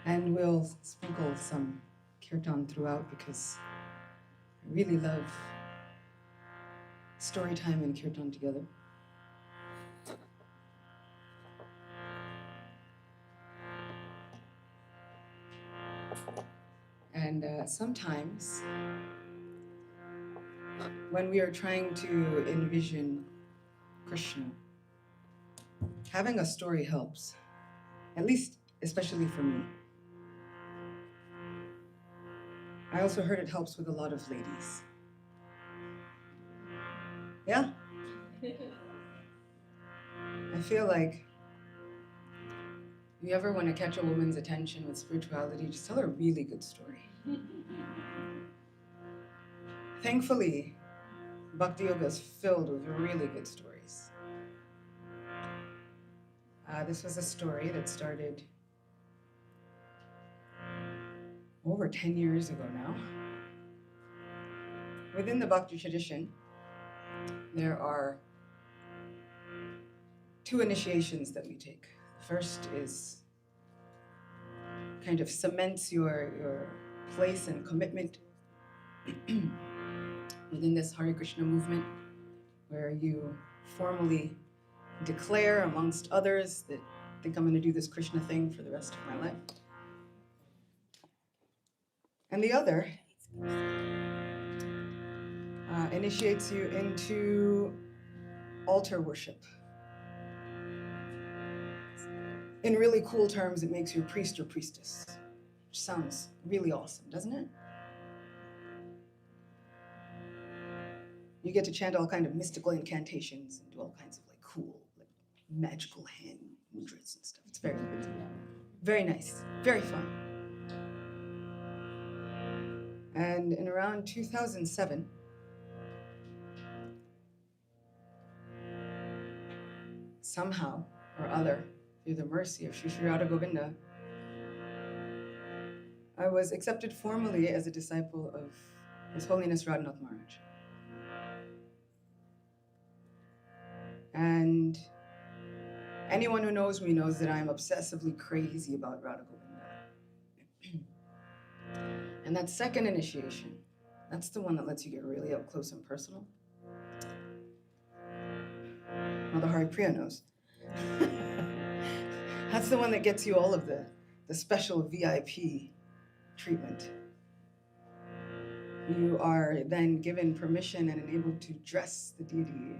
And we'll sprinkle some Kirtan throughout because I really love story time and Kirtan together. And sometimes when we are trying to envision Krishna, having a story helps, at least, especially for me. I also heard it helps with a lot of ladies. Yeah? I feel like if you ever want to catch a woman's attention with spirituality, just tell her a really good story. Thankfully, Bhakti Yoga is filled with really good stories. This was a story that started over 10 years ago now. Within the Bhakti tradition, there are 2 initiations that we take. The first is kind of cements your place and commitment within this Hare Krishna movement, where you formally declare amongst others that I think I'm going to do this Krishna thing for the rest of my life. And the other initiates you into altar worship. In really cool terms, it makes you a priest or priestess, which sounds really awesome, doesn't it? You get to chant all kinds of mystical incantations and do all kinds of like cool, like magical hand mudras and stuff. It's very good. Very nice, very fun. And in around 2007, somehow or other, through the mercy of Sri Sri Radha Govinda, I was accepted formally as a disciple of His Holiness Radhanath Maharaj. And anyone who knows me knows that I'm obsessively crazy about Radha Govinda. And that second initiation, that's the one that lets you get really up close and personal. Well, the Hari Priya knows. That's the one that gets you all of the special VIP treatment. You are then given permission and enabled to dress the deity,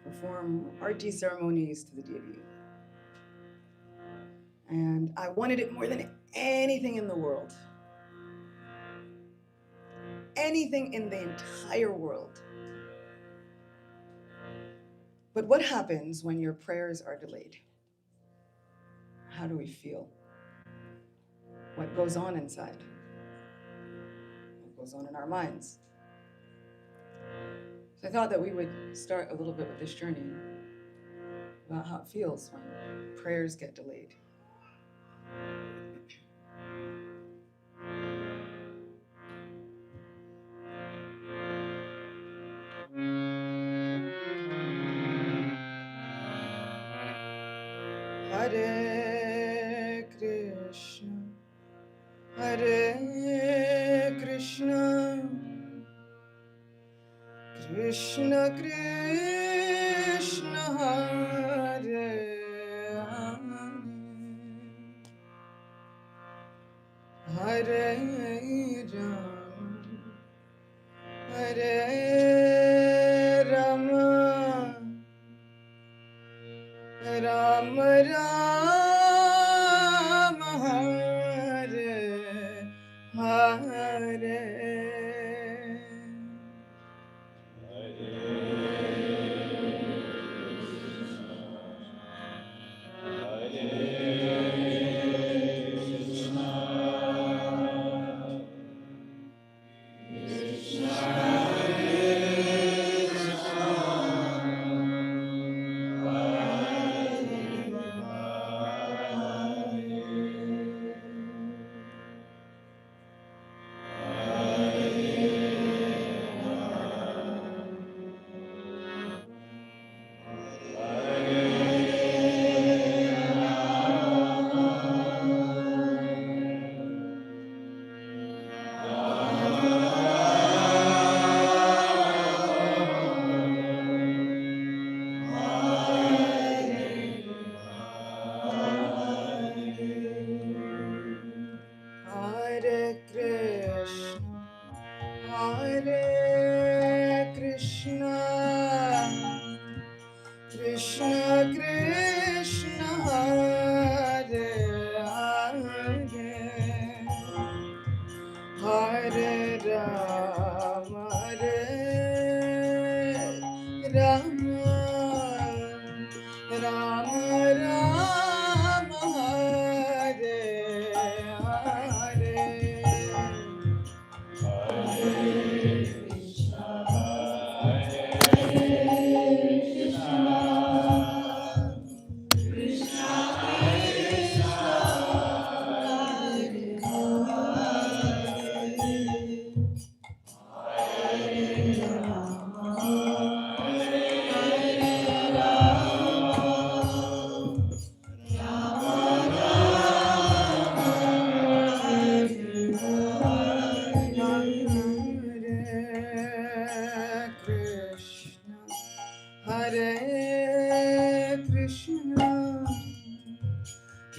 perform arti ceremonies to the deity. And I wanted it more than anything in the world. Anything in the entire world. But what happens when your prayers are delayed? How do we feel? What goes on inside? What goes on in our minds? So I thought that we would start a little bit with this journey about how it feels when prayers get delayed. Hare Krishna, Hare Krishna, Krishna Krishna, Hare Hare, Hare Rama, Hare Rama, Rama Rama, Hare Hare.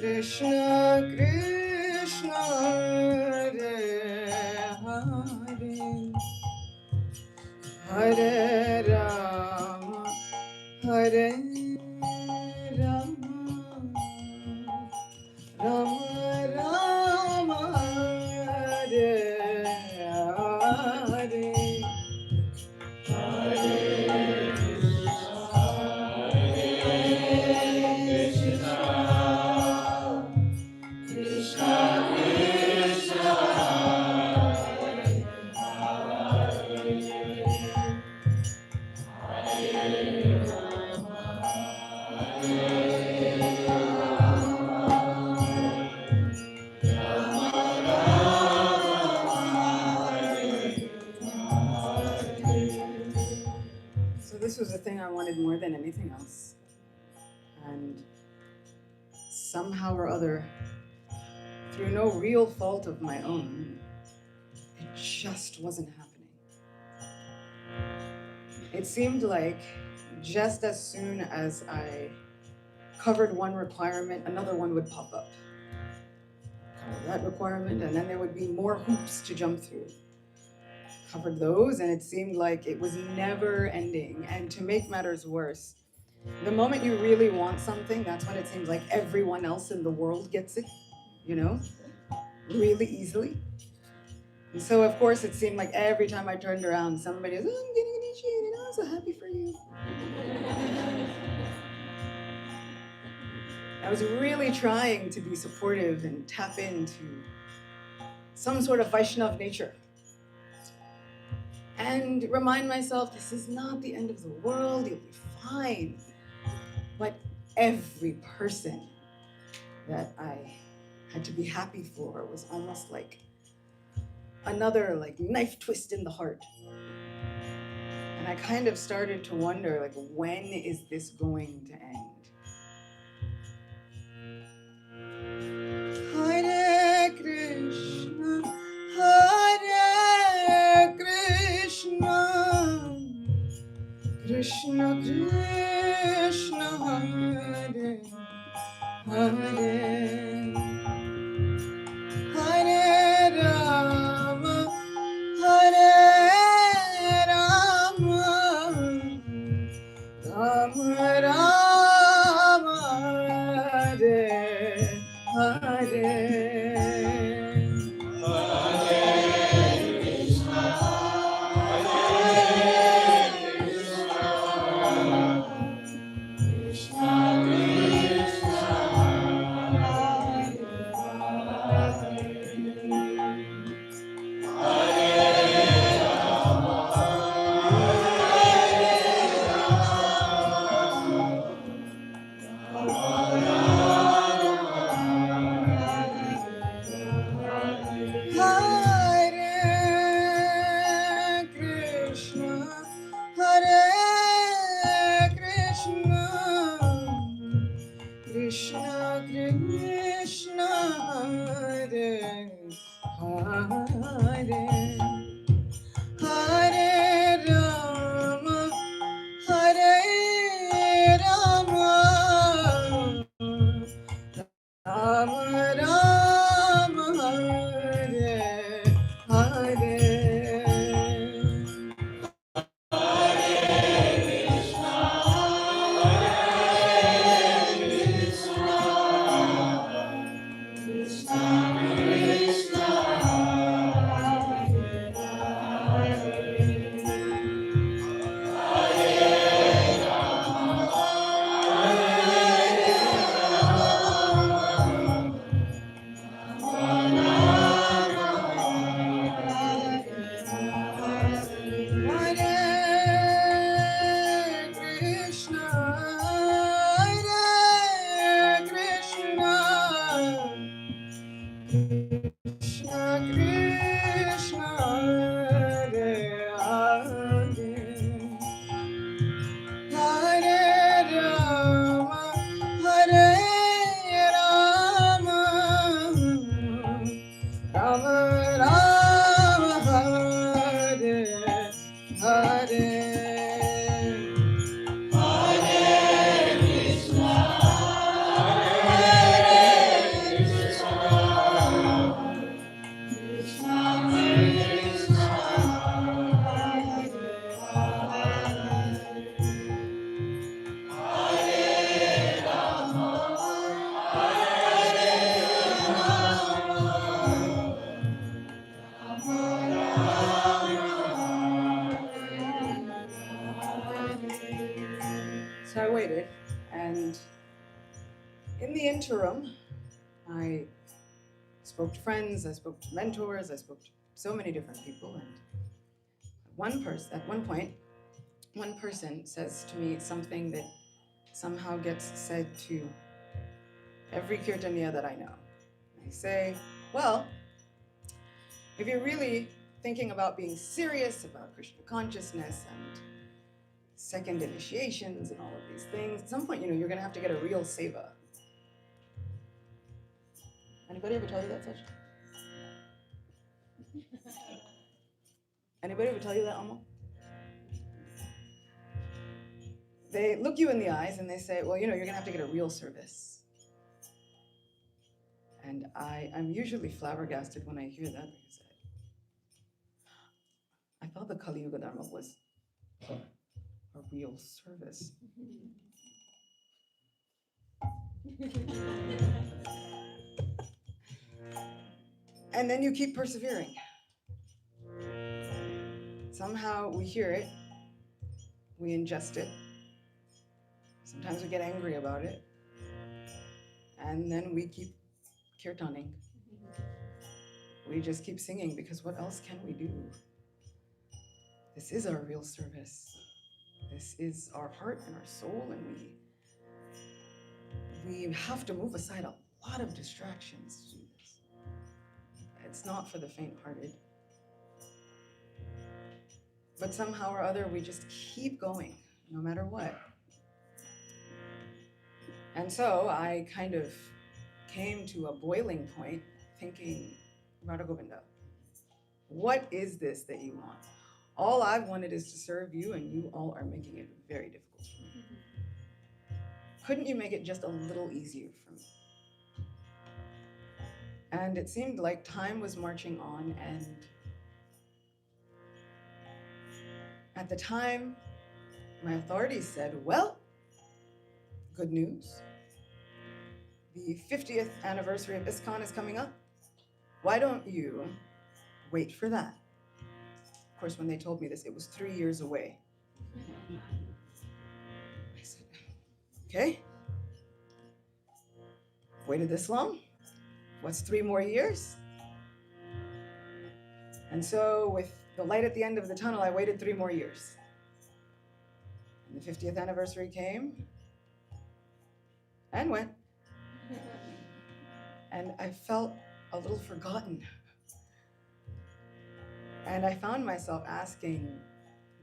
Krishna Krishna Hare Hare Hare Rama Hare Rama Rama Rama Hare Hare So this was the thing I wanted more than anything else. And somehow or other, through no real fault of my own, it just wasn't happening. It seemed like just as soon as I covered one requirement, another one would pop up. Covered that requirement, and then there would be more hoops to jump through. Covered those, and it seemed like it was never ending. And to make matters worse, the moment you really want something, that's when it seems like everyone else in the world gets it, you know, really easily. And so, of course, it seemed like every time I turned around, somebody was, oh, I'm getting initiated, I'm so happy for you. I was really trying to be supportive and tap into some sort of Vaishnav nature. And remind myself, this is not the end of the world, you'll be fine. But every person that I had to be happy for was almost like another knife twist in the heart. And I kind of started to wonder, when is this going to end? Hare Krishna, Hare Krishna, Krishna Krishna, Hare Hare, Hare Rama, Hare Rama, Rama Rama, Hare Hare. interim, I spoke to friends, I spoke to mentors, I spoke to so many different people, and at one point, one person says to me something that somehow gets said to every Kirtaniya that I know. They say, well, if you're really thinking about being serious about Krishna consciousness and second initiations and all of these things, at some point, you're going to have to get a real seva. Anybody ever tell you that, Sach? Anybody ever tell you that, Amma? They look you in the eyes and they say, well, you're going to have to get a real service. And I'm usually flabbergasted when I hear that, because I thought the Kali Yuga Dharma was a real service. And then you keep persevering. Somehow we hear it, we ingest it. Sometimes we get angry about it. And then we keep kirtaning. We just keep singing, because what else can we do? This is our real service. This is our heart and our soul, and we have to move aside a lot of distractions to do this. It's not for the faint-hearted. But somehow or other, we just keep going, no matter what. And so I kind of came to a boiling point, thinking, Radha Govinda, what is this that you want? All I've wanted is to serve you, and you all are making it very difficult for me. Couldn't you make it just a little easier for me? And it seemed like time was marching on, and at the time, my authorities said, well, good news. The 50th anniversary of ISKCON is coming up. Why don't you wait for that? Of course, when they told me this, it was 3 years away. I said, okay. Waited this long? What's 3 more years? And so with the light at the end of the tunnel, I waited 3 more years. And the 50th anniversary came and went. And I felt a little forgotten. And I found myself asking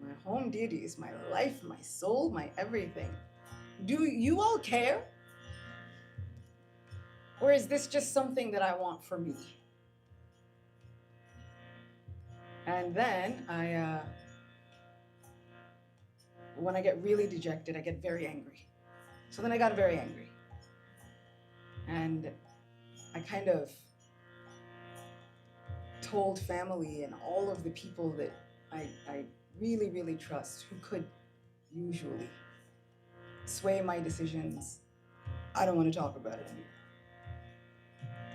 my home deities, my life, my soul, my everything, do you all care? Or is this just something that I want for me? And then when I get really dejected, I get very angry. So then I got very angry. And I kind of told family and all of the people that I really, really trust, who could usually sway my decisions, I don't want to talk about it anymore.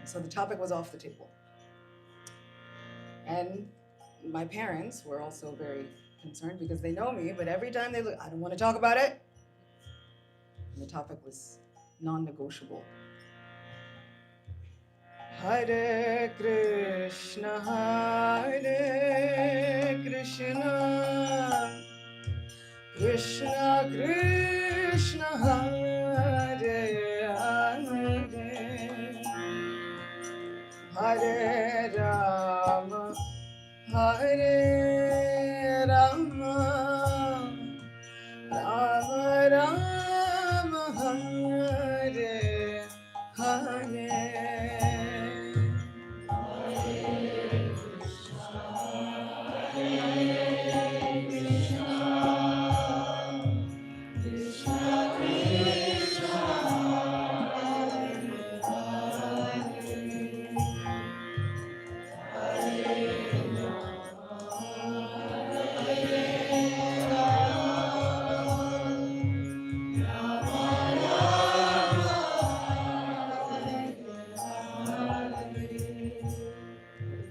So the topic was off the table. And my parents were also very concerned, because they know me, but every time they look, I don't want to talk about it. And the topic was non-negotiable. Hare Krishna, Krishna Krishna, Hare Hare, Hare Rama, Hare Rama, Rama Rama, Hare Hare.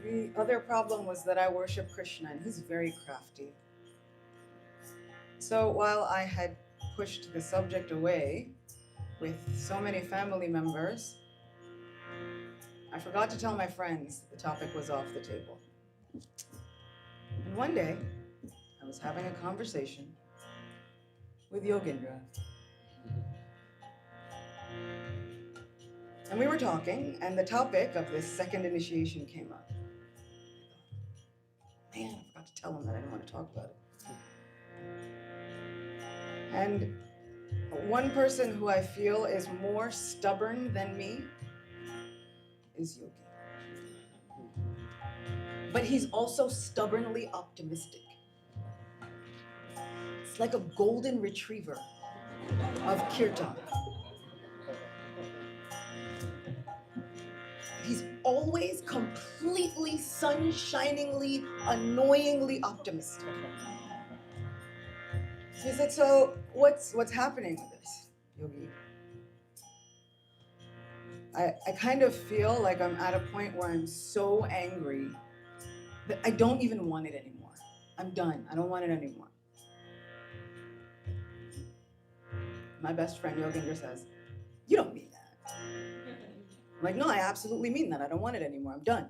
The other problem was that I worship Krishna, and he's very crafty. So while I had pushed the subject away, with so many family members, I forgot to tell my friends the topic was off the table. And one day, I was having a conversation with Yogendra. And we were talking, and the topic of this second initiation came up. I thought, man, I forgot to tell him that I didn't want to talk about it. And one person who I feel is more stubborn than me is Yogi. But he's also stubbornly optimistic. It's like a golden retriever of Kirtan. He's always completely sunshiningly, annoyingly optimistic. So he said, so what's happening with this, Yogi? I kind of feel like I'm at a point where I'm so angry that I don't even want it anymore. I'm done. I don't want it anymore. My best friend Yogendra says, you don't mean that. I'm like, no, I absolutely mean that. I don't want it anymore. I'm done.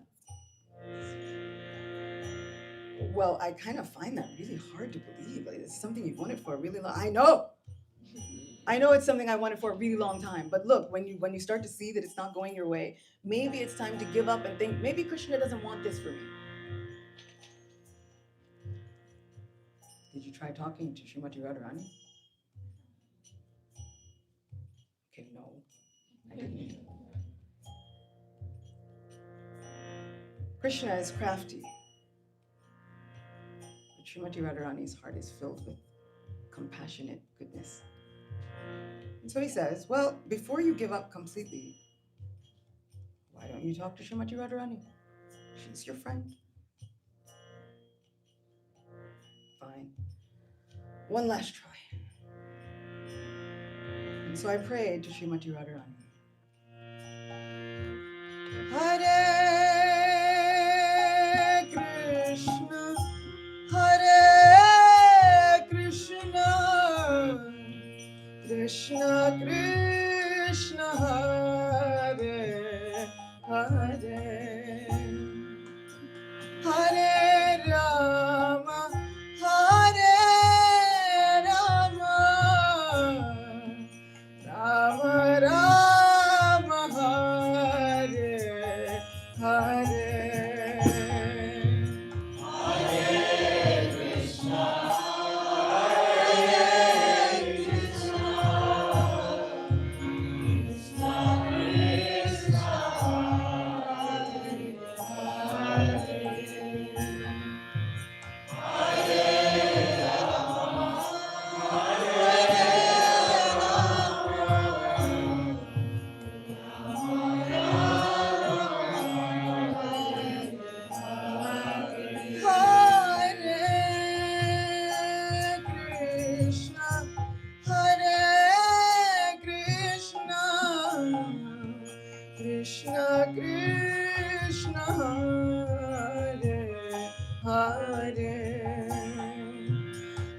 Well, I kind of find that really hard to believe. Like, it's something you've wanted for a really long time. I know it's something I wanted for a really long time. But look, when you start to see that it's not going your way, maybe it's time to give up and think, maybe Krishna doesn't want this for me. Did you try talking to Srimati Radharani? Okay, no, I didn't. Krishna is crafty. But Srimati Radharani's heart is filled with compassionate goodness. And so he says, well, before you give up completely, why don't you talk to Srimati Radharani? She's your friend. Fine. One last try. And so I prayed to Srimati Radharani. Hare Krishna, Hare Krishna, Krishna Krishna, Hare Hare, Hare Rama, Hare Rama, Rama Rama, Hare Hare. Hare Krishna, Hare Krishna, Krishna Krishna, Hare Krishna Krishna, Hare Hare,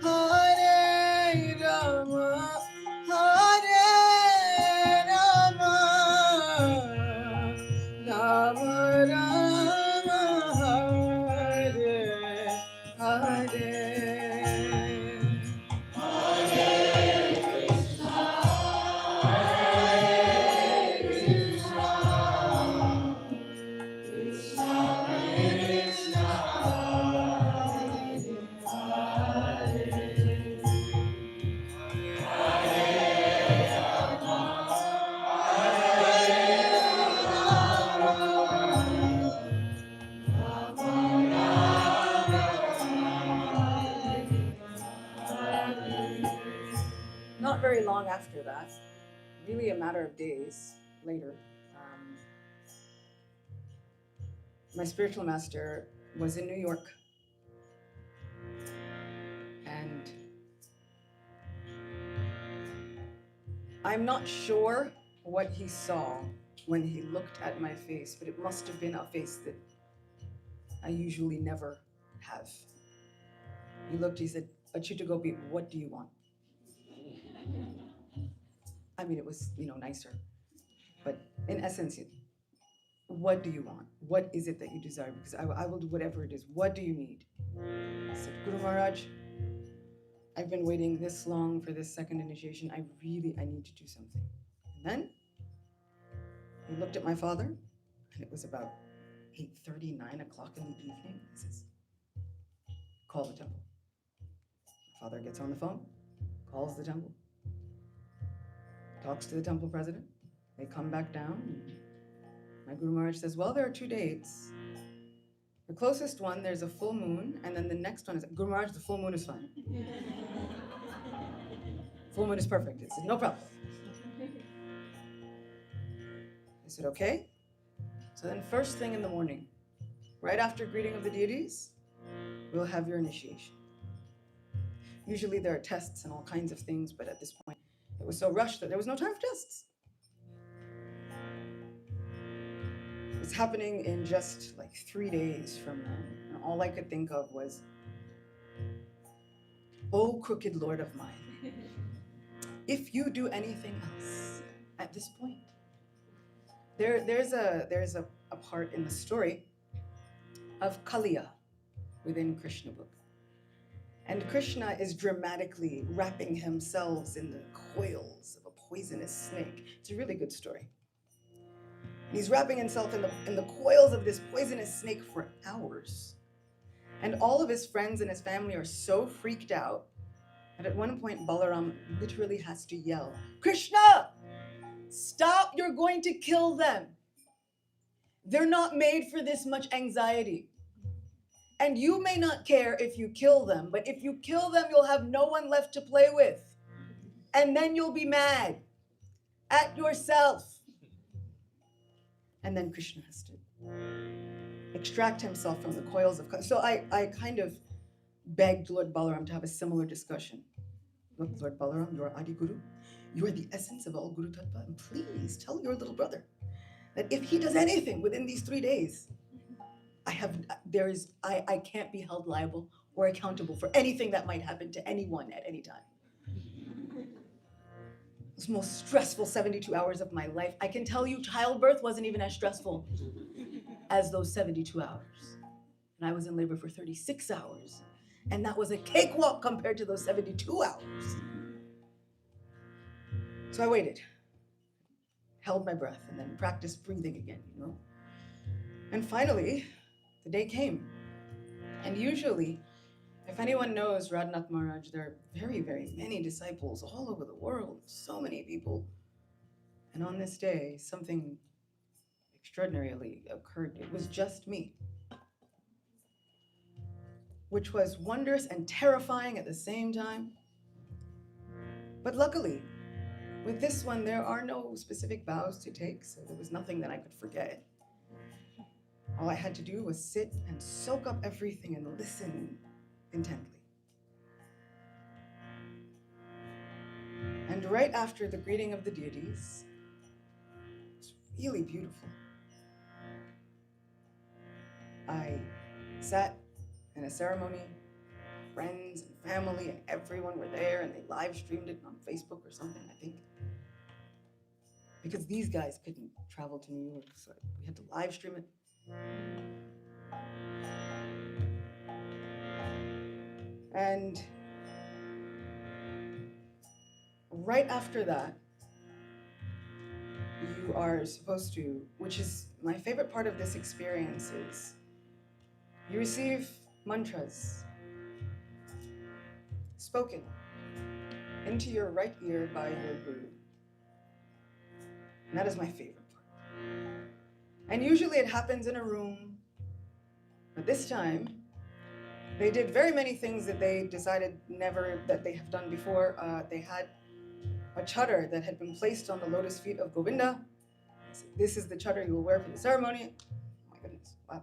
Hare Rama, Hare Rama, Rama Rama, Hare Hare. Not very long after that, really a matter of days later, my spiritual master was in New York. And I'm not sure what he saw when he looked at my face, but it must have been a face that I usually never have. He looked, he said, Acyuta Gopi, what do you want? I mean, it was, nicer. But in essence, what do you want? What is it that you desire? Because I will do whatever it is. What do you need? I said, Guru Maharaj, I've been waiting this long for this second initiation. I need to do something. And then he looked at my father, and it was about 8:30, 9 o'clock in the evening. He says, call the temple. My father gets on the phone, calls the temple, talks to the temple president. They come back down. My Guru Maharaj says, well, there are 2 dates. The closest one, there's a full moon, and then the next one is, Guru Maharaj, the full moon is fine. Full moon is perfect. He said, no problem. I said, okay. So then first thing in the morning, right after greeting of the deities, we'll have your initiation. Usually there are tests and all kinds of things, but at this point, it was so rushed that there was no time for tests. It's happening in just like 3 days from then. And all I could think of was, oh, crooked Lord of mine, if you do anything else at this point. There's a part in the story of Kaliya within Krishna book. And Krishna is dramatically wrapping himself in the coils of a poisonous snake. It's a really good story. He's wrapping himself in the coils of this poisonous snake for hours. And all of his friends and his family are so freaked out that at one point Balaram literally has to yell, Krishna, stop, you're going to kill them. They're not made for this much anxiety. And you may not care if you kill them, but if you kill them, you'll have no one left to play with. And then you'll be mad at yourself. And then Krishna has to extract himself from the coils of... So I kind of begged Lord Balaram to have a similar discussion. Look, Lord Balaram, you are Adi Guru. You are the essence of all Guru Tattva. And please tell your little brother that if he does anything within these 3 days, I can't be held liable or accountable for anything that might happen to anyone at any time. It was the most stressful 72 hours of my life. I can tell you childbirth wasn't even as stressful as those 72 hours. And I was in labor for 36 hours. And that was a cakewalk compared to those 72 hours. So I waited, held my breath, and then practiced breathing again, And finally, the day came. And usually, if anyone knows Radhanath Maharaj, there are very, very many disciples all over the world, so many people. And on this day, something extraordinarily occurred. It was just me, which was wondrous and terrifying at the same time. But luckily, with this one, there are no specific vows to take, so there was nothing that I could forget. All I had to do was sit and soak up everything and listen intently. And right after the greeting of the deities, it's really beautiful. I sat in a ceremony, friends and family and everyone were there, and they live streamed it on Facebook or something, I think. Because these guys couldn't travel to New York, so we had to live stream it. And right after that, you are supposed to, which is my favorite part of this experience, is you receive mantras spoken into your right ear by your guru. And that is my favorite part. And usually it happens in a room, but this time they did very many things that they decided never that they have done before. They had a chadar that had been placed on the lotus feet of Govinda. This is the chadar you will wear for the ceremony. Oh my goodness, wow,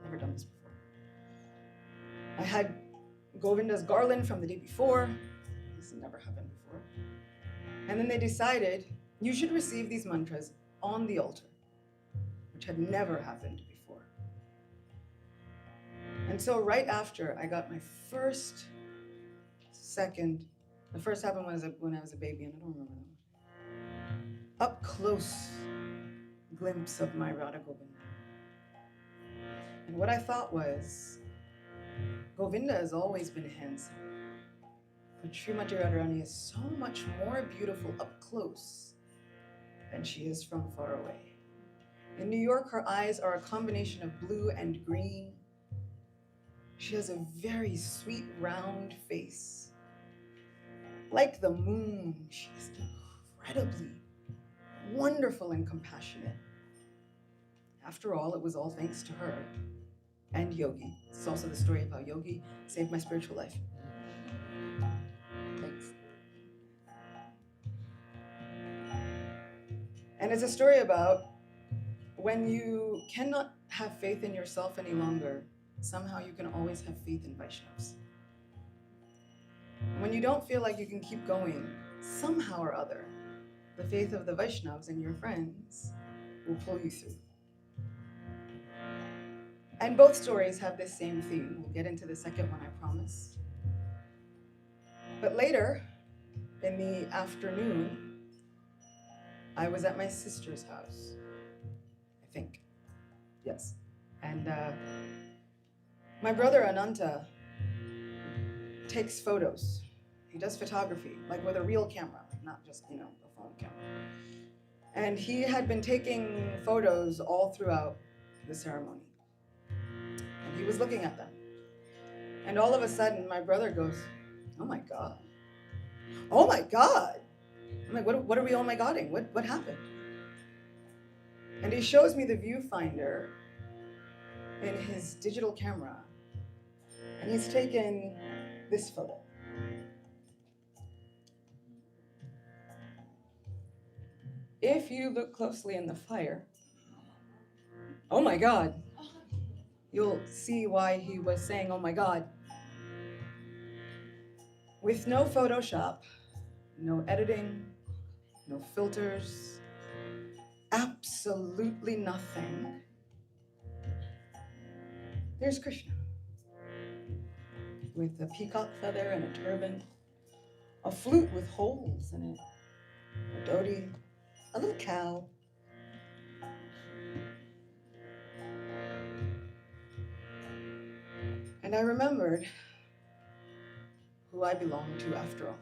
never done this before. I had Govinda's garland from the day before. This has never happened before. And then they decided you should receive these mantras on the altar, which had never happened before. And so right after I got my the first happened when I was a baby, and I don't remember that one. up close glimpse of my Radha Govinda. And what I thought was, Govinda has always been handsome, but Srimati Radharani is so much more beautiful up close than she is from far away. In New York, her eyes are a combination of blue and green. She has a very sweet, round face. Like the moon, she is incredibly wonderful and compassionate. After all, it was all thanks to her and Yogi. It's also the story of how Yogi saved my spiritual life. Thanks. And it's a story about when you cannot have faith in yourself any longer, somehow you can always have faith in Vaishnavas. When you don't feel like you can keep going, somehow or other, the faith of the Vaishnavas and your friends will pull you through. And both stories have this same theme. We'll get into the second one, I promise. But later, in the afternoon, I was at my sister's house, I think. Yes. And my brother Ananta takes photos. He does photography, like with a real camera, not just, a phone camera. And he had been taking photos all throughout the ceremony. And he was looking at them. And all of a sudden, my brother goes, "Oh my God. Oh my God." I'm like, what are we oh my Godding? What happened? And he shows me the viewfinder in his digital camera. And he's taken this photo. If you look closely in the fire, oh my God, you'll see why he was saying, oh my God. With no Photoshop, no editing, no filters, absolutely nothing. There's Krishna with a peacock feather and a turban, a flute with holes in it, a dhoti, a little cow. And I remembered who I belonged to after all.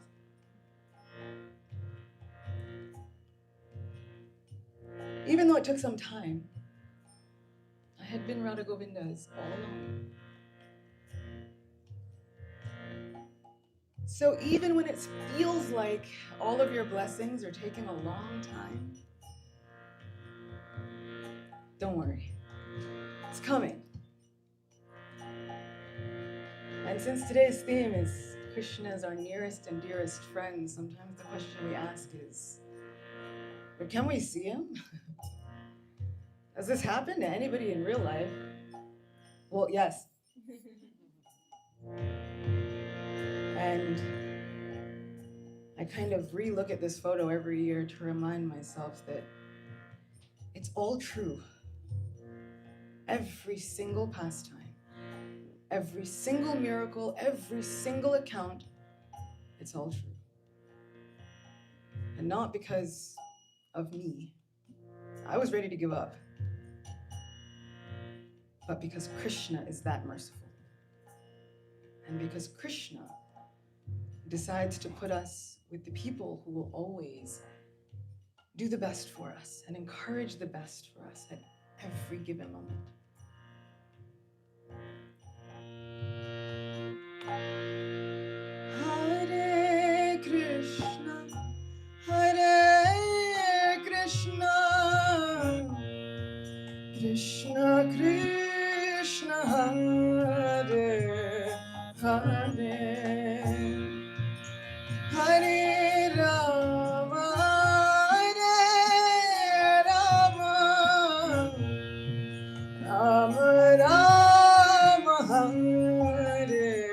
Even though it took some time, I had been Radha Govinda's all along. So even when it feels like all of your blessings are taking a long time, don't worry, it's coming. And since today's theme is Krishna is our nearest and dearest friend, sometimes the question we ask is, but can we see him? Has this happened to anybody in real life? Well, yes. And I kind of re-look at this photo every year to remind myself that it's all true. Every single pastime, every single miracle, every single account, it's all true. And not because of me. I was ready to give up. But because Krishna is that merciful. And because Krishna decides to put us with the people who will always do the best for us and encourage the best for us at every given moment. Hare Krishna, Hare Krishna, Krishna Krishna, Hare Hare, Hare Rama, Hare Rama, Rama Rama, Hare Hare.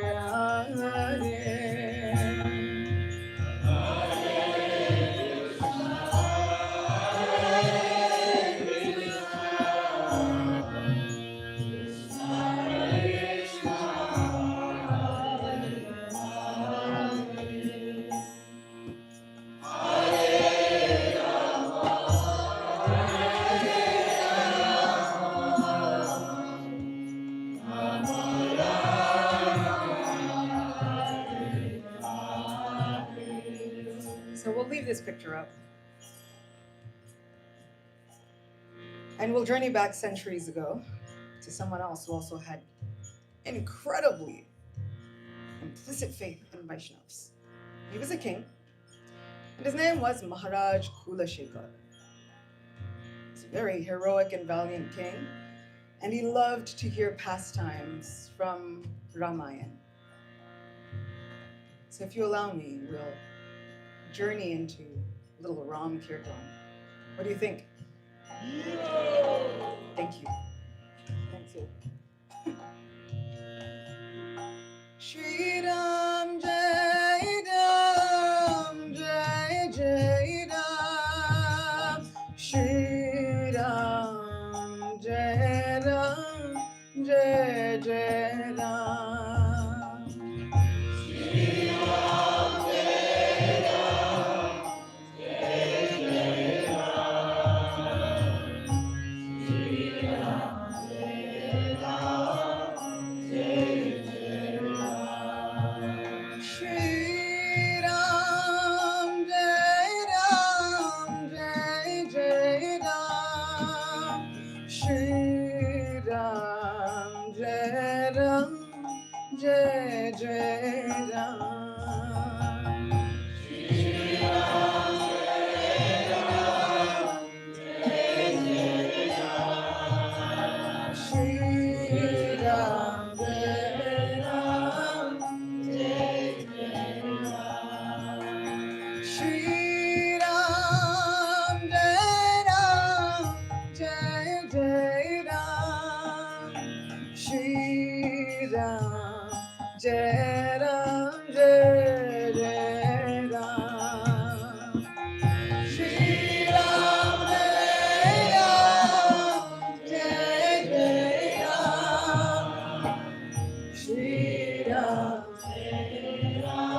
this picture up. And we'll journey back centuries ago to someone else who also had incredibly implicit faith in Vaishnavas. He was a king, and his name was Maharaj Kulashekar. He's a very heroic and valiant king, and he loved to hear pastimes from Ramayana. So if you allow me, we'll journey into a little Ram Kirtan. What do you think? Thank you. Thank you. Shri Ram Jai Ram Jai Jai Ram Shri Ram Jai Ram Jai Jai Ram Shri Ram Jai Ram Jai Jai Ram Shri Ram Jai Ram Jai Shri Ram Jai Ram Jai Jai Ram Shri Ram Jai Ram Jai Jai Ram Shri Ram Jai Ram Jai Jai Ram Shri Ram Jai Ram Jai Jai Ram Shri Ram Jai Ram Jai Jai Ram Shri Ram Jai Ram Jai Jai Ram Shri Ram Jai Ram Jai Jai Ram Shri Ram Jai Ram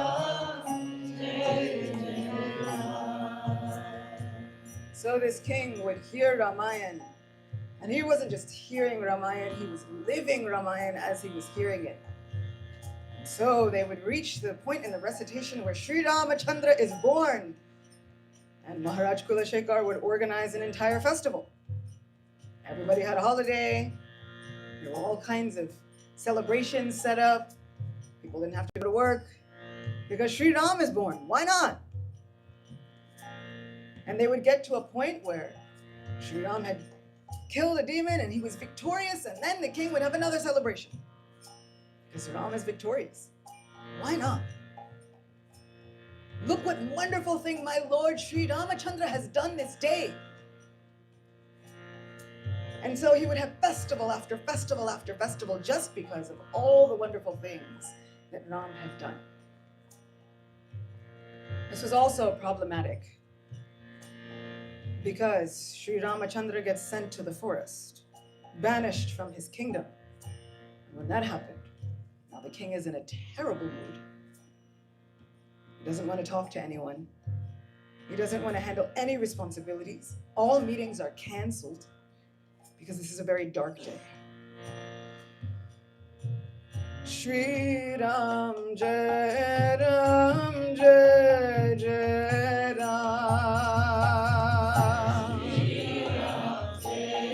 Jai Jai Ram. So this king would hear Ramayana, and he wasn't just hearing Ramayana, he was living Ramayana as he was hearing it. So they would reach the point in the recitation where Sri Ramachandra is born, and Maharaj Kulashekar would organize an entire festival. Everybody had a holiday. There were all kinds of celebrations set up. People didn't have to go to work because Sri Ram is born. Why not? And they would get to a point where Sri Ram had killed a demon and he was victorious, and then the king would have another celebration because Ram is victorious. Why not? Look what wonderful thing my Lord Sri Ramachandra has done this day. And so he would have festival after festival after festival just because of all the wonderful things that Ram had done. This was also problematic because Sri Ramachandra gets sent to the forest, banished from his kingdom. And when that happened, now the king is in a terrible mood. He doesn't want to talk to anyone. He doesn't want to handle any responsibilities. All meetings are canceled because this is a very dark day. Shri Ram Jai Ram Jai Jai Ram Shri Ram Jai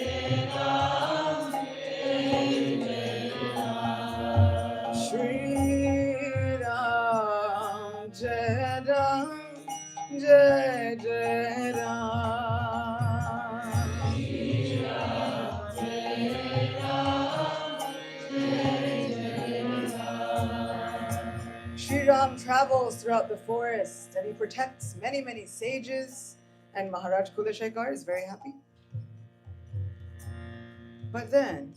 Ram Jai Jai Ram Shri Ram Jai Ram Jai Jai Ram Shri Ram Jai Ram Jai Jai Ram. Shri Ram travels throughout the forest and he protects many, many sages, and Maharaj Kulashekar is very happy. But then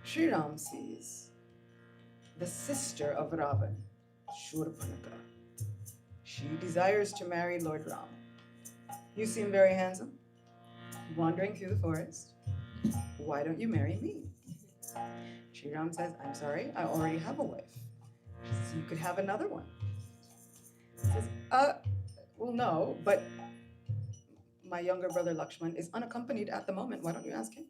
Shri Ram sees the sister of Ravan, Shurpanaka. She desires to marry Lord Ram. You seem very handsome, wandering through the forest. Why don't you marry me? Shri Ram says, I'm sorry, I already have a wife. She says, you could have another one. He says, well, no, but my younger brother Lakshman is unaccompanied at the moment. Why don't you ask him?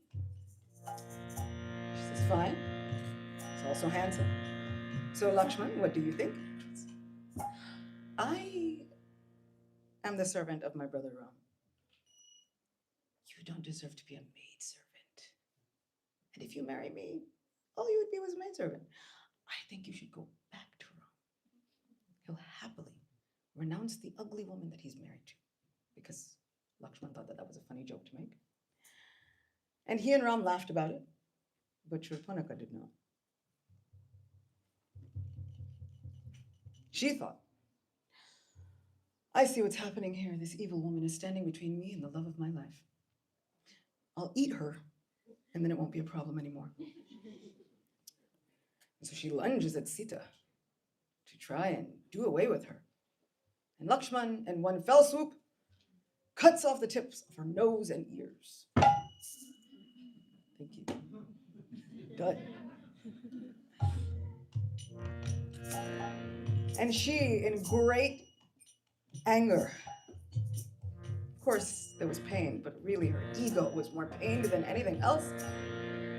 She says, fine. He's also handsome. So Lakshman, what do you think? I am the servant of my brother Ram. You don't deserve to be a maidservant. And if you marry me, all you would be was a maidservant. I think you should go back to Ram. He'll happily renounce the ugly woman that he's married to, because Lakshman thought that was a funny joke to make. And he and Ram laughed about it, but Shurpanakha did not. She thought, I see what's happening here. This evil woman is standing between me and the love of my life. I'll eat her, and then it won't be a problem anymore. And so she lunges at Sita to try and do away with her. And Lakshman, in one fell swoop, cuts off the tips of her nose and ears. Thank you. Done. And she, in great anger, of course there was pain, but really her ego was more pained than anything else.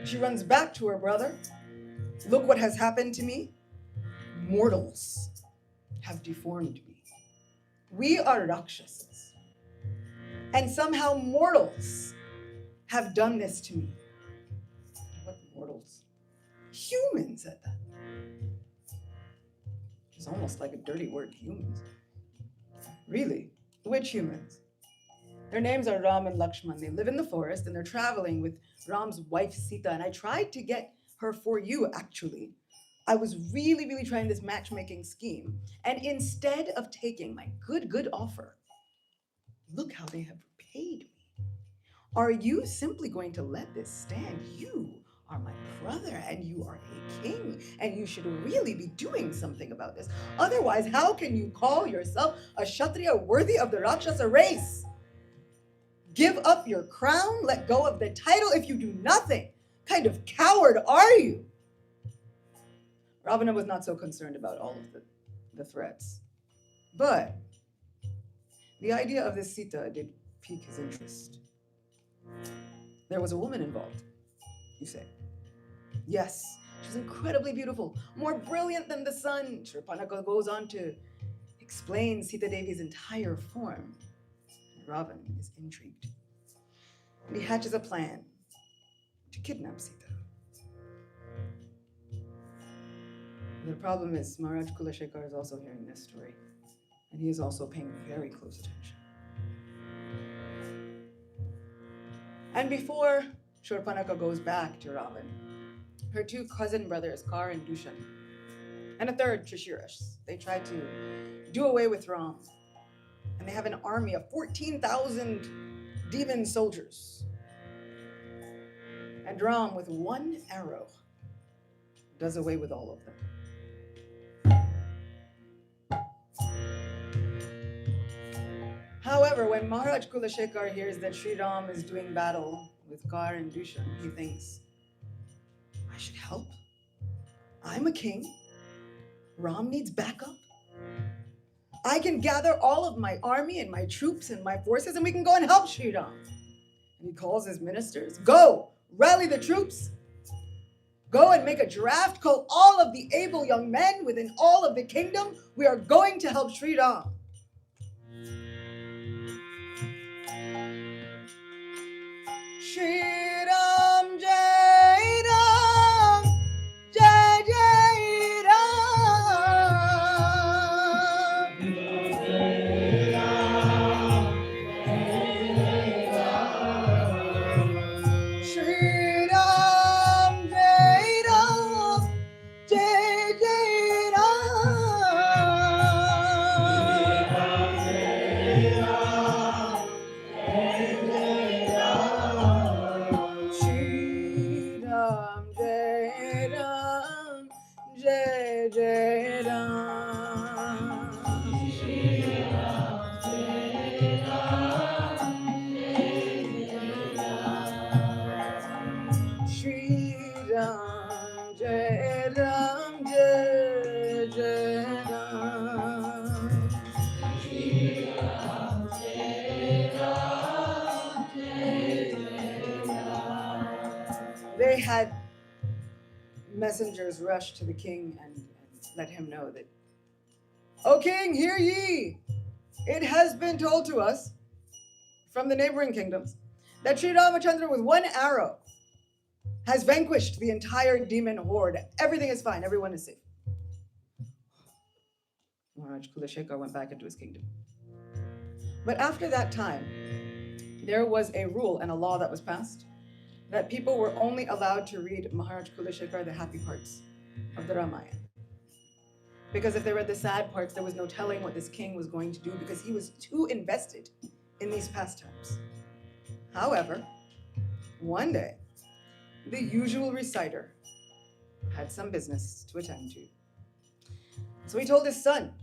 She runs back to her brother. Look what has happened to me. Mortals have deformed me. We are Rakshasas. And somehow mortals have done this to me. What mortals? Humans at that. It's almost like a dirty word, humans. Really? Which humans? Their names are Ram and Lakshman. They live in the forest and they're traveling with Ram's wife Sita. And I tried to get her for you, actually. I was really trying this matchmaking scheme. And instead of taking my good offer, look how they have repaid me. Are you simply going to let this stand? You are my brother and you are a king, and you should really be doing something about this. Otherwise, how can you call yourself a Kshatriya worthy of the Rakshasa race? Give up your crown, let go of the title if you do nothing. What kind of coward are you? Ravana was not so concerned about all of the threats. But the idea of this Sita did pique his interest. There was a woman involved, you say. Yes, she's incredibly beautiful, more brilliant than the sun. Shurpanakha goes on to explain Sita Devi's entire form. Ravan is intrigued. And he hatches a plan to kidnap Sita. The problem is Maharaj Kulashekar is also hearing this story, and he is also paying very close attention. And before Shurpanakha goes back to Ravan, her two cousin brothers, Kar and Dushan, and a third, Trishirash, they try to do away with Ram. And they have an army of 14,000 demon soldiers. And Ram, with one arrow, does away with all of them. However, when Maharaj Kulashekar hears that Sri Ram is doing battle with Kar and Dushan, he thinks, I should help. I'm a king. Ram needs backup. I can gather all of my army and my troops and my forces, and we can go and help Sri Ram. And he calls his ministers, go, rally the troops. Go and make a draft, call all of the able young men within all of the kingdom. We are going to help Sri Ram. Shri Ram, Jai Ram, Jai Jai Ram. Jai Ram, Shri Ram, Jai Ram, Jai Jai They had messengers rush to the king and let him know that, O king, hear ye! It has been told to us from the neighboring kingdoms that Sri Ramachandra with one arrow has vanquished the entire demon horde. Everything is fine. Everyone is safe. Maharaj Kulashekar went back into his kingdom. But after that time, there was a rule and a law that was passed that people were only allowed to read Maharaj Kulashekar the happy parts of the Ramayana. Because if they read the sad parts, there was no telling what this king was going to do because he was too invested in these pastimes. However, one day, the usual reciter had some business to attend to. So he told his son,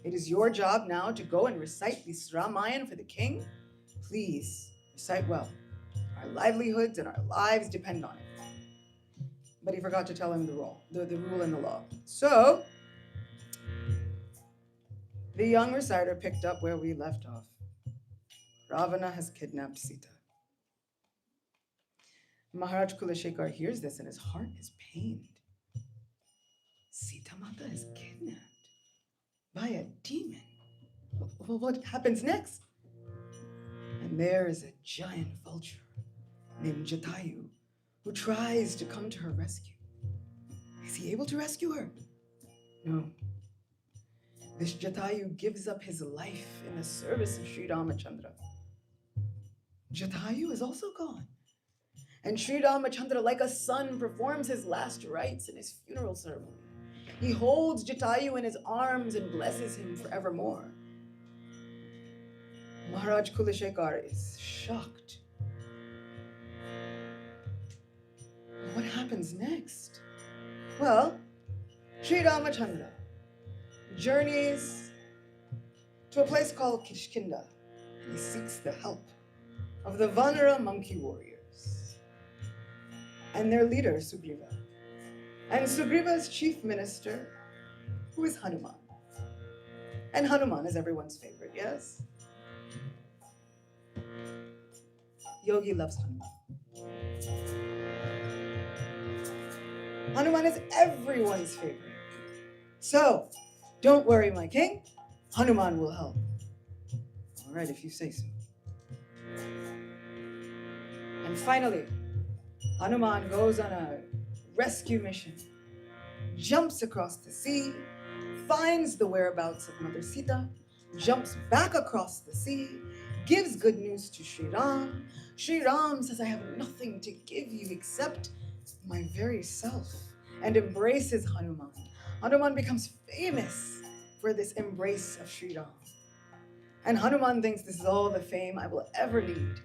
"It is your job now to go and recite this Ramayana for the king. Please recite well. Our livelihoods and our lives depend on it." But he forgot to tell him the rule and the law. So the young reciter picked up where we left off. Ravana has kidnapped Sita. Maharaj Kulashekar hears this and his heart is pained. Sita Mata is kidnapped by a demon. Well, what happens next? And there is a giant vulture named Jatayu who tries to come to her rescue. Is he able to rescue her? No. This Jatayu gives up his life in the service of Sri Ramachandra. Jatayu is also gone. And Sri Ramachandra, like a son, performs his last rites in his funeral ceremony. He holds Jatayu in his arms and blesses him forevermore. Maharaj Kulashekar is shocked. What happens next? Well, Sri Ramachandra journeys to a place called Kishkinda, and he seeks the help of the Vanara monkey warriors and their leader, Sugriva, and Sugriva's chief minister, who is Hanuman. And Hanuman is everyone's favorite, yes? Yogi loves Hanuman. Hanuman is everyone's favorite. So, don't worry, my king. Hanuman will help. All right, if you say so. And finally, Hanuman goes on a rescue mission, jumps across the sea, finds the whereabouts of Mother Sita, jumps back across the sea, gives good news to Sri Ram. Sri Ram says, "I have nothing to give you except my very self," and embraces Hanuman. Hanuman becomes famous for this embrace of Sri Ram. And Hanuman thinks this is all the fame I will ever need.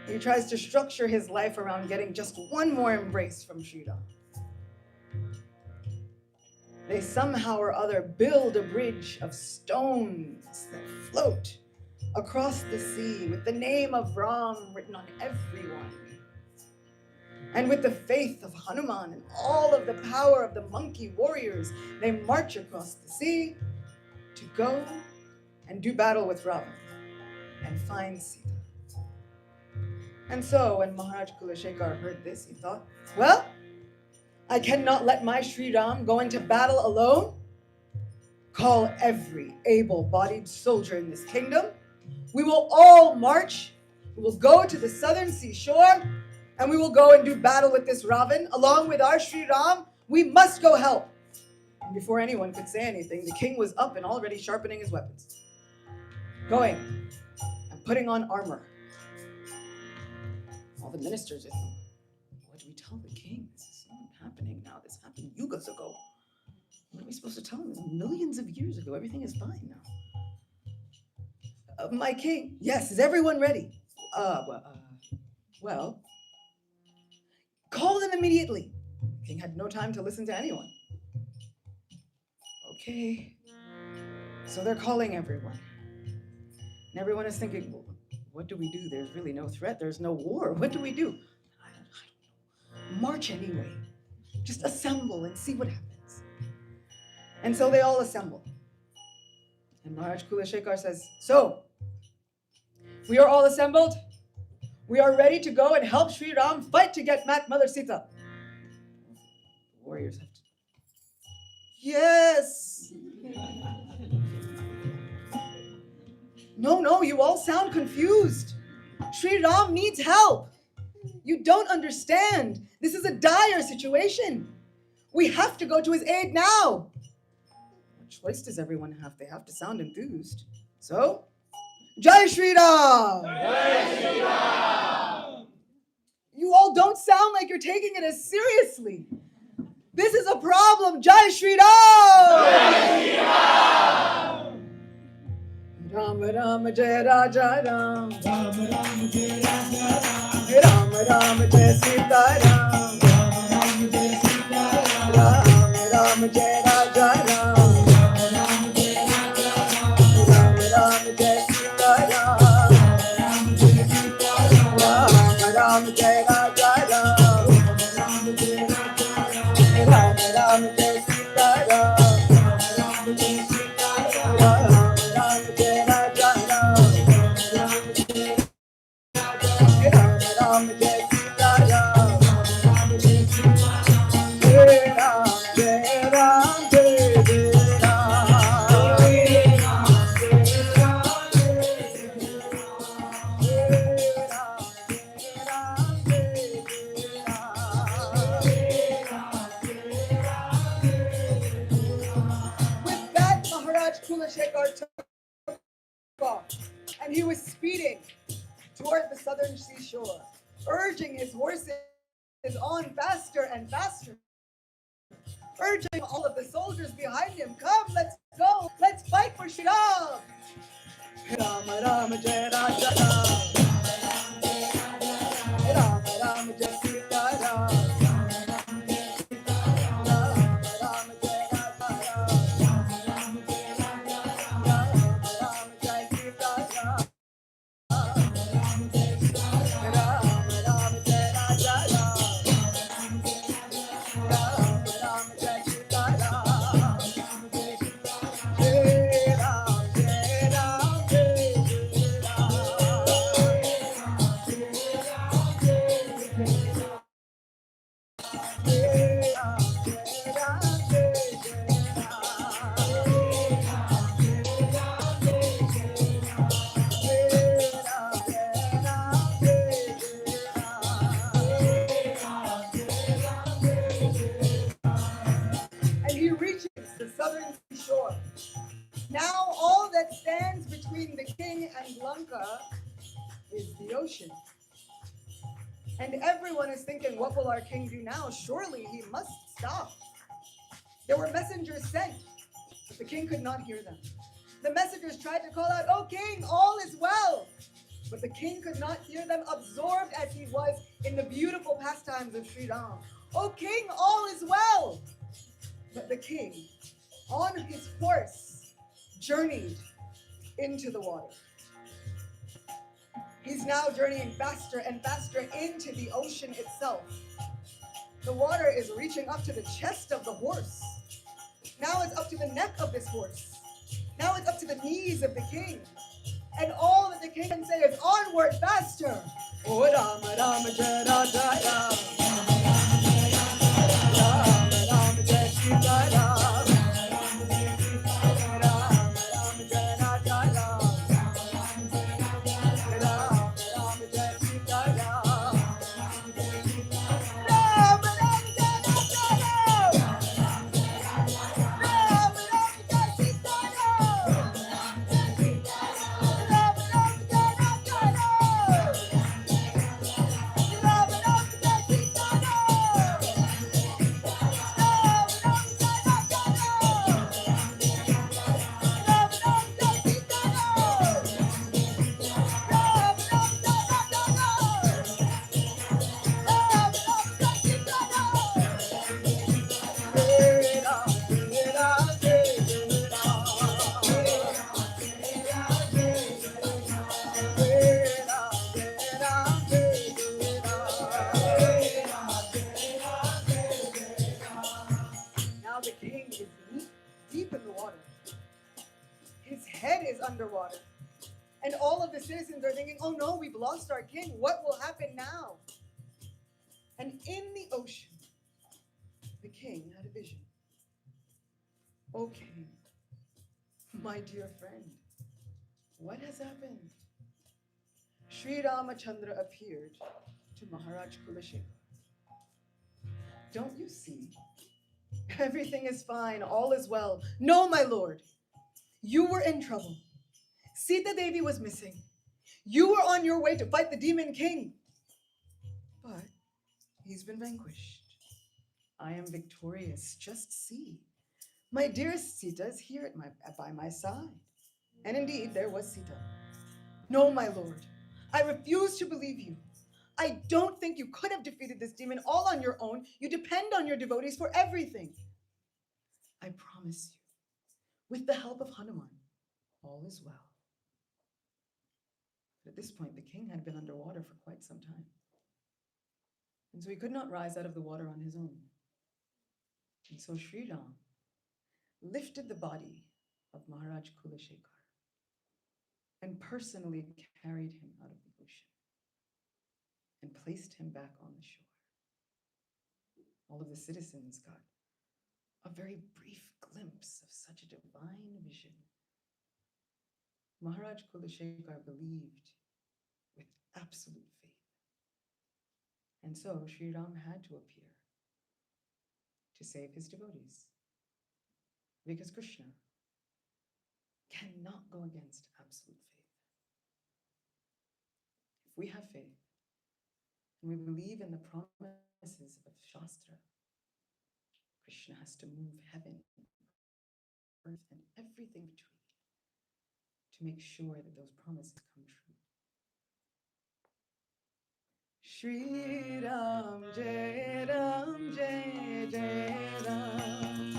He tries to structure his life around getting just one more embrace from Sri Ram. They somehow or other build a bridge of stones that float across the sea with the name of Ram written on every one. And with the faith of Hanuman and all of the power of the monkey warriors, they march across the sea to go and do battle with Ravana and find Sita. And so when Maharaj Kulashekar heard this, he thought, well, I cannot let my Sri Ram go into battle alone. Call every able-bodied soldier in this kingdom. We will all march. We will go to the southern seashore and we will go and do battle with this Ravan along with our Sri Ram. We must go help. And before anyone could say anything, the king was up and already sharpening his weapons, going and putting on armor. All the ministers are thinking, what do we tell the king? This is not happening now. This happened yugas ago. What are we supposed to tell him? Millions of years ago. Everything is fine now. My king, yes, is everyone ready? Well, call them immediately. The king had no time to listen to anyone. Okay. So they're calling everyone. And everyone is thinking, well, what do we do? There's really no threat. There's no war. What do we do? I don't know. March anyway. Just assemble and see what happens. And so they all assemble. And Maharaj Kulashekar says, so, we are all assembled. We are ready to go and help Sri Ram fight to get back Mother Sita. The warriors have to. Yes. No, you all sound confused. Sri Ram needs help. You don't understand. This is a dire situation. We have to go to his aid now. What choice does everyone have? They have to sound enthused. So, Jai Shri Ram! Jai Shri Ram! You all don't sound like you're taking it as seriously. This is a problem. Jai Shri Ram! Jai Shri Ram! Ram Ram Jai Raja Ram. Ram Ram Jai Raja Ram. Ram Ram Jai Sita Ram. Ram Ram Jai Sita Ram. Ram Ram Jai Raja Ram. Ram Ram Jai Sita Ram. Ram Ram Jai Raja Ram. Ram Ram Jai Sita Ram. Maharaj Kulashekar took off, and he was speeding toward the southern seashore, urging his horses on faster and faster, urging all of the soldiers behind him, come, let's go, let's fight for Shri Ram. Ram Ram Jai Raja Ram. Ram Ram Jai Sita Ram. The southern shore. Now all that stands between the king and Lanka is the ocean. And everyone is thinking, what will our king do now? Surely he must stop. There were messengers sent, but the king could not hear them. The messengers tried to call out, "Oh king, all is well." But the king could not hear them, absorbed as he was in the beautiful pastimes of Sri Ram. "Oh king, all is well." But the king, on his horse, journeyed into the water. He's now journeying faster and faster into the ocean itself. The water is reaching up to the chest of the horse. Now it's up to the neck of this horse. Now it's up to the knees of the king. And all that the king can say is, "Onward, faster!" Oh, Rama, Rama, Jai Raja Ram. Rama, Rama, Jai Sita Ram. Rama, Jai Raja Ram. Rama, Jai Sita Ram. Rama, Jai Raja Ram. Rama, Jai Sita Ram. Now the king is deep in the water. His head is underwater. And all of the citizens are thinking, "Oh no, we've lost our king. What will happen now?" And in the ocean, the king had a vision. "O king, my dear friend, What has happened? Sri Ramachandra appeared to Maharaj Kulashekar. Don't you see? Everything is fine, all is well. No, my lord, you were in trouble. Sita Devi was missing. You were on your way to fight the demon king. But he's been vanquished. I am victorious. Just see. My dearest Sita is here by my side. And indeed, there was Sita. No, my lord, I refuse to believe you. I don't think you could have defeated this demon all on your own. You depend on your devotees for everything. I promise you, with the help of Hanuman, all is well. But at this point, the king had been underwater for quite some time. And so he could not rise out of the water on his own. And so Sri Ram lifted the body of Maharaj Kulashekar and personally carried him out of the ocean and placed him back on the shore. All of the citizens got a very brief glimpse of such a divine vision. Maharaj Kulashekar believed with absolute faith. And so Sri Ram had to appear to save his devotees, because Krishna cannot go against absolute faith. If we have faith and we believe in the promises of Shastra, Krishna has to move heaven, earth, and everything between to make sure that those promises come true. Shri Ram, Jai Ram, Jai Jai Ram.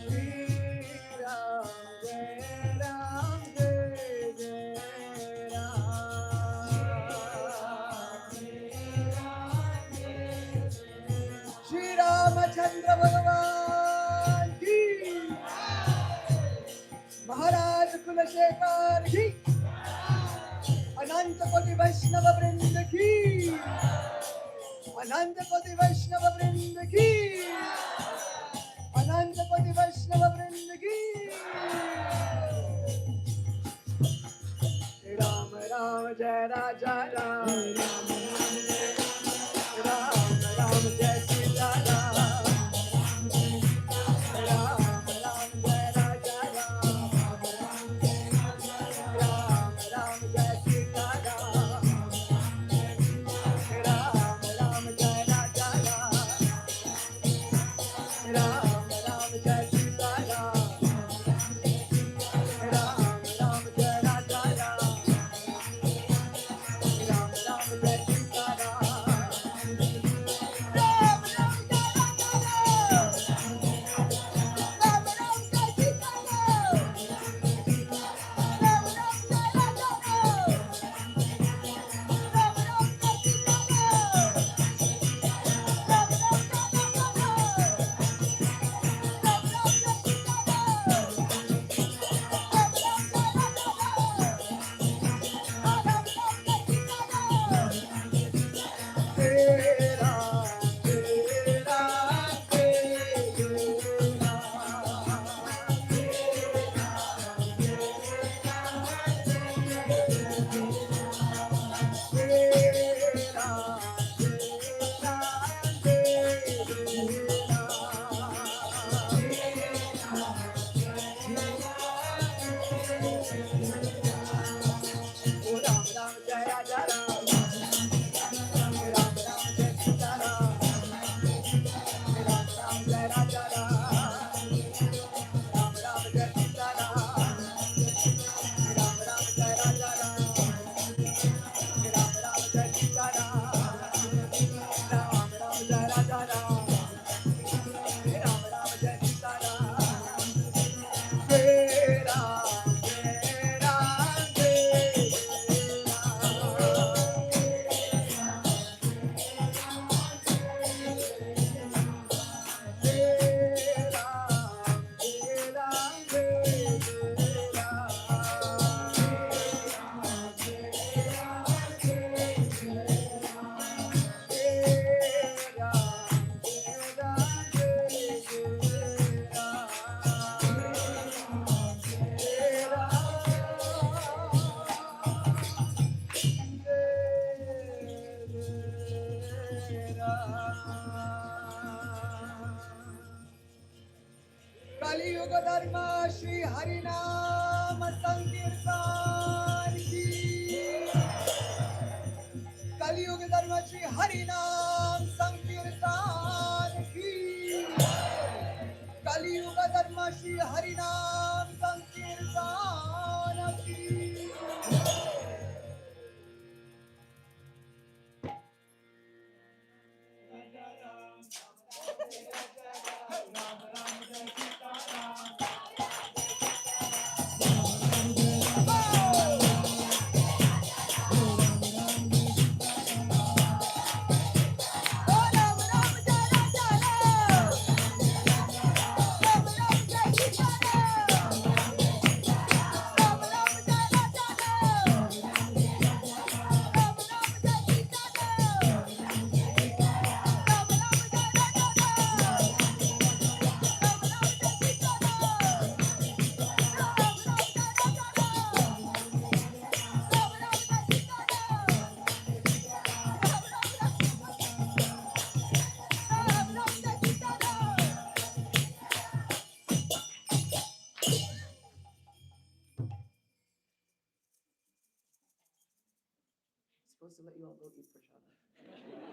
Shri Ram, Jai Ram, Jai Jai Ram. Shri Ram, Jai Ram, Jai Jai Ram. Shri Ramachandra Bhagavan ki, Maharaj Kulashekar ki, Ananta Koti Vaishnava Vrinda ki, Ananta Koti Vaishnava Vrinda ki, Ananta Koti Vaishnava Vrinda ki. Ram Ram Jai Raja Ram, Ram Ram Jai Sita Ram, Ram Ram Jai Raja Ram, Ram Ram Jai Sita Ram, Ram Ram Jai Raja Ram, Ram Ram Jai Sita Ram, Ram Ram Jai Raja Ram, Ram Ram Jai Sita supposed to let you all go eat prashadam.